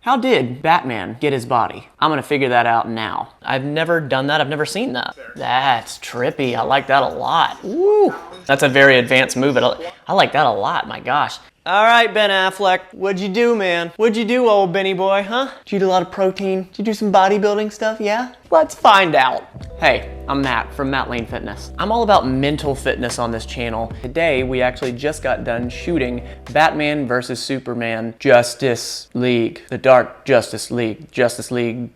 How did Batman get his body? I'm gonna figure that out now. I've never done that, I've never seen that. That's trippy, I like that a lot. Woo! That's a very advanced move. I like that a lot, my gosh. All right, Ben Affleck, what'd you do, man? What'd you do, old Benny boy, huh? Did you eat a lot of protein? Did you do some bodybuilding stuff, yeah? Let's find out. Hey, I'm Matt from Matt Lane Fitness. I'm all about mental fitness on this channel. Today, we actually just got done shooting Batman versus Superman Justice League, the Dark Justice League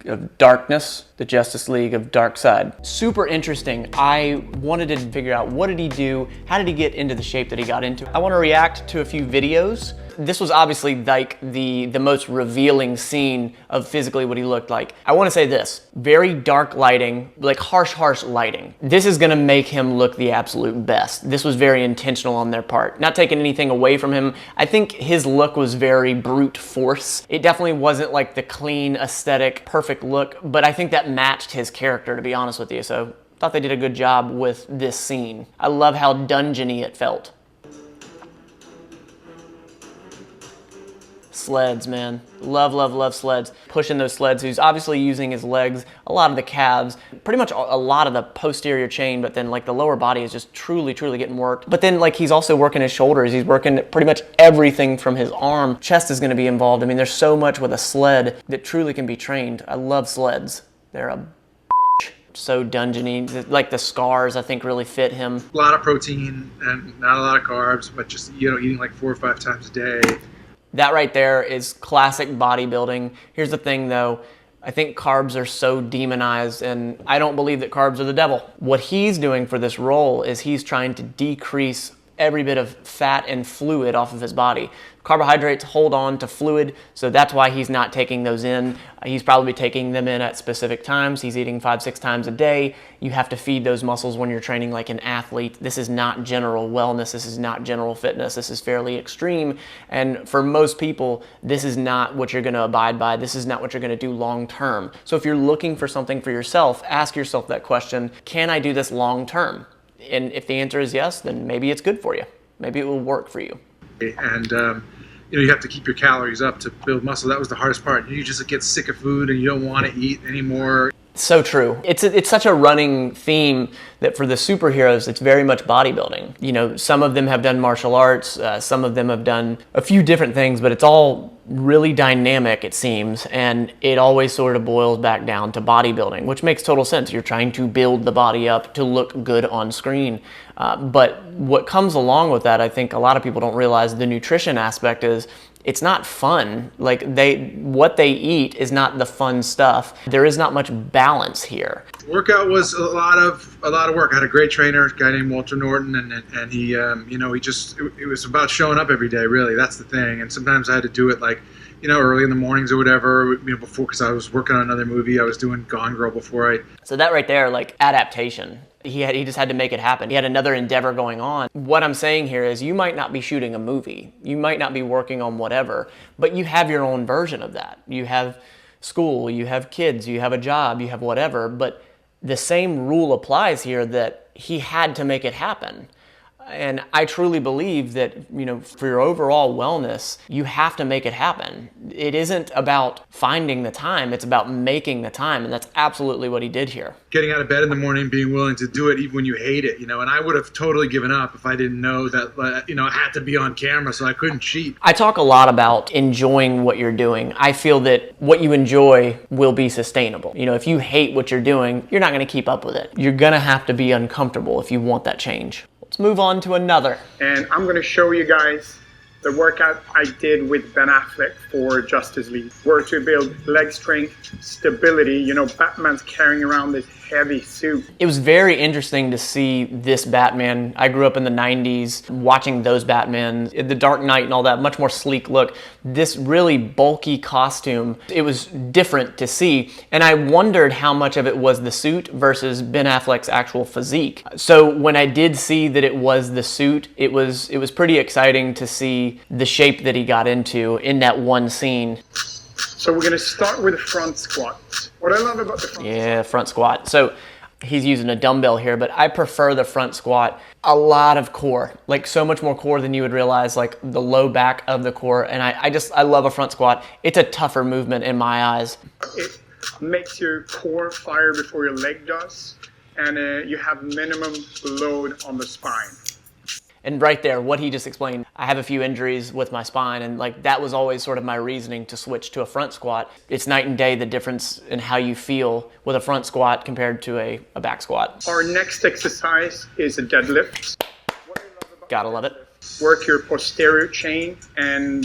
of Darkness, the Justice League of Dark Side. Super interesting. I wanted to figure out what did he do? How did he get into the shape that he got into? I want to react to a few videos. This was obviously like the most revealing scene of physically what he looked like. I want to say this, very dark lighting, like harsh lighting. This is gonna make him look the absolute best. This was very intentional on their part. Not taking anything away from him. I think his look was very brute force. It definitely wasn't like the clean, aesthetic, perfect look, but I think that matched his character, to be honest with you. So I thought they did a good job with this scene. I love how dungeony it felt. Sleds, man. Love sleds. Pushing those sleds. He's obviously using his legs, a lot of the calves, pretty much a lot of the posterior chain, but then like the lower body is just truly getting worked. But then like he's also working his shoulders. He's working pretty much everything from his arm. Chest is gonna be involved. I mean, there's so much with a sled that truly can be trained. I love sleds. They're a so dungeony. Like the scars, I think, really fit him. A lot of protein and not a lot of carbs, but just, you know, eating like 4 or 5 times a day. That right there is classic bodybuilding. Here's the thing though, I think carbs are so demonized, and I don't believe that carbs are the devil. What he's doing for this role is he's trying to decrease every bit of fat and fluid off of his body. Carbohydrates hold on to fluid, so that's why he's not taking those in. He's probably taking them in at specific times. He's eating 5-6 times a day. You have to feed those muscles when you're training like an athlete. This is not general wellness. This is not general fitness. This is fairly extreme. And for most people, this is not what you're gonna abide by. This is not what you're gonna do long term. So if you're looking for something for yourself, ask yourself that question, can I do this long term? And if the answer is yes, then maybe it's good for you. Maybe it will work for you. And you know, you have to keep your calories up to build muscle. That was the hardest part. You just get sick of food and you don't want to eat anymore. So true. It's such a running theme that for the superheroes, it's very much bodybuilding. You know, some of them have done martial arts, some of them have done a few different things, but it's all really dynamic, it seems, and it always sort of boils back down to bodybuilding, which makes total sense. You're trying to build the body up to look good on screen. But what comes along with that, I think a lot of people don't realize, the nutrition aspect is, it's not fun. Like what they eat is not the fun stuff. There is not much balance here. Workout was a lot of work. I had a great trainer, a guy named Walter Norton, and he, you know, it was about showing up every day, really. That's the thing. And sometimes I had to do it like, you know, early in the mornings or whatever, you know, before, because I was working on another movie. I was doing Gone Girl before I. So that right there, like adaptation. He just had to make it happen. He had another endeavor going on. What I'm saying here is you might not be shooting a movie. You might not be working on whatever, but you have your own version of that. You have school, you have kids, you have a job, you have whatever, but the same rule applies here that he had to make it happen. And I truly believe that, you know, for your overall wellness, you have to make it happen. It isn't about finding the time, it's about making the time, and that's absolutely what he did here. Getting out of bed in the morning, being willing to do it even when you hate it, you know, and I would have totally given up if I didn't know that, you know, I had to be on camera, so I couldn't cheat. I talk a lot about enjoying what you're doing. I feel that what you enjoy will be sustainable. You know, if you hate what you're doing, you're not gonna keep up with it. You're gonna have to be uncomfortable if you want that change. Let's move on to another. And I'm going to show you guys the workout I did with Ben Affleck for Justice League. Were to build leg strength, stability. You know, Batman's carrying around this heavy suit. It was very interesting to see this Batman. I grew up in the 90s watching those Batman, the Dark Knight and all that, much more sleek look. This really bulky costume, it was different to see. And I wondered how much of it was the suit versus Ben Affleck's actual physique. So when I did see that it was the suit, it was pretty exciting to see the shape that he got into in that one scene. So we're going to start with the front squat. What I love about the front front squat. So he's using a dumbbell here, but I prefer the front squat. A lot of core, like so much more core than you would realize, like the low back of the core. And I love a front squat. It's a tougher movement in my eyes. It makes your core fire before your leg does, and you have minimum load on the spine. And right there, what he just explained, I have a few injuries with my spine, and like that was always sort of my reasoning to switch to a front squat. It's night and day the difference in how you feel with a front squat compared to a back squat. Our next exercise is a deadlift. Gotta love it. Work your posterior chain and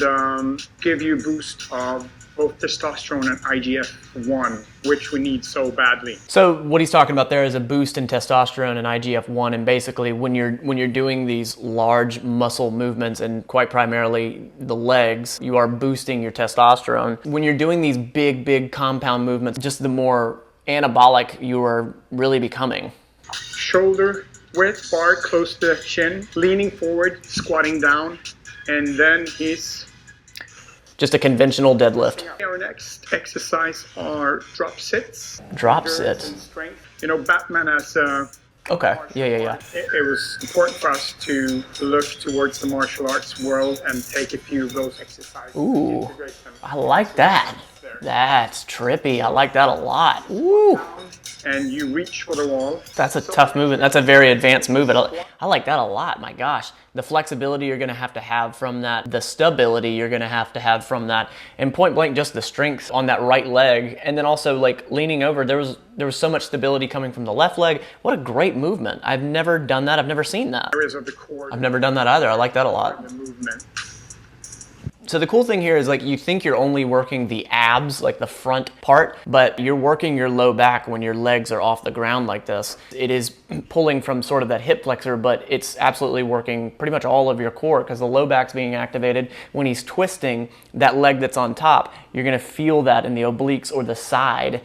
give you a boost of both testosterone and IGF-1, which we need so badly. So what he's talking about there is a boost in testosterone and IGF-1, and basically when you're doing these large muscle movements, and quite primarily the legs, you are boosting your testosterone. When you're doing these big compound movements, just the more anabolic you are really becoming. Shoulder width, bar close to the chin, leaning forward, squatting down, and then he's just a conventional deadlift. Our next exercise are drop sits. Drop sits. And strength. You know, Batman has okay. Yeah. It was important for us to look towards the martial arts world and take a few of those exercises. Ooh, I like that. That's trippy. I like that a lot. Ooh. And you reach for the wall. That's a tough movement. That's a very advanced movement. I like that a lot. My gosh. The flexibility you're going to have from that, the stability you're going to have from that, and point blank just the strength on that right leg, and then also like leaning over, there was so much stability coming from the left leg. What a great movement. I've never done that. I've never seen that. Areas of the core. I've never done that either. I like that a lot. The movement. So the cool thing here is like you think you're only working the abs, like the front part, but you're working your low back when your legs are off the ground like this. It is pulling from sort of that hip flexor, but it's absolutely working pretty much all of your core because the low back's being activated. When he's twisting that leg that's on top, you're gonna feel that in the obliques or the side.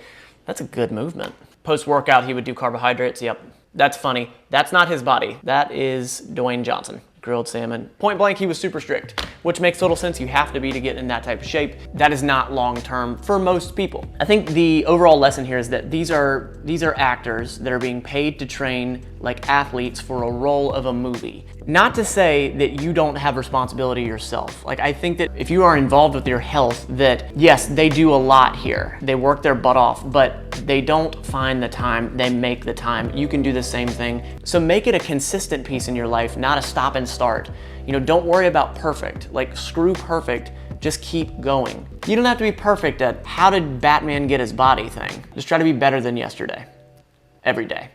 That's a good movement. Post-workout, he would do carbohydrates. Yep, that's funny. That's not his body. That is Dwayne Johnson. Grilled salmon. Point blank, he was super strict, which makes total sense. You have to be to get in that type of shape. That is not long-term for most people. I think the overall lesson here is that these are actors that are being paid to train like athletes for a role of a movie. Not to say that you don't have responsibility yourself. Like I think that if you are involved with your health, that yes, they do a lot here. They work their butt off, but they don't find the time, they make the time. You can do the same thing. So make it a consistent piece in your life, not a stop and start. You know, don't worry about perfect. Like screw perfect, just keep going. You don't have to be perfect at how did Batman get his body thing. Just try to be better than yesterday, every day.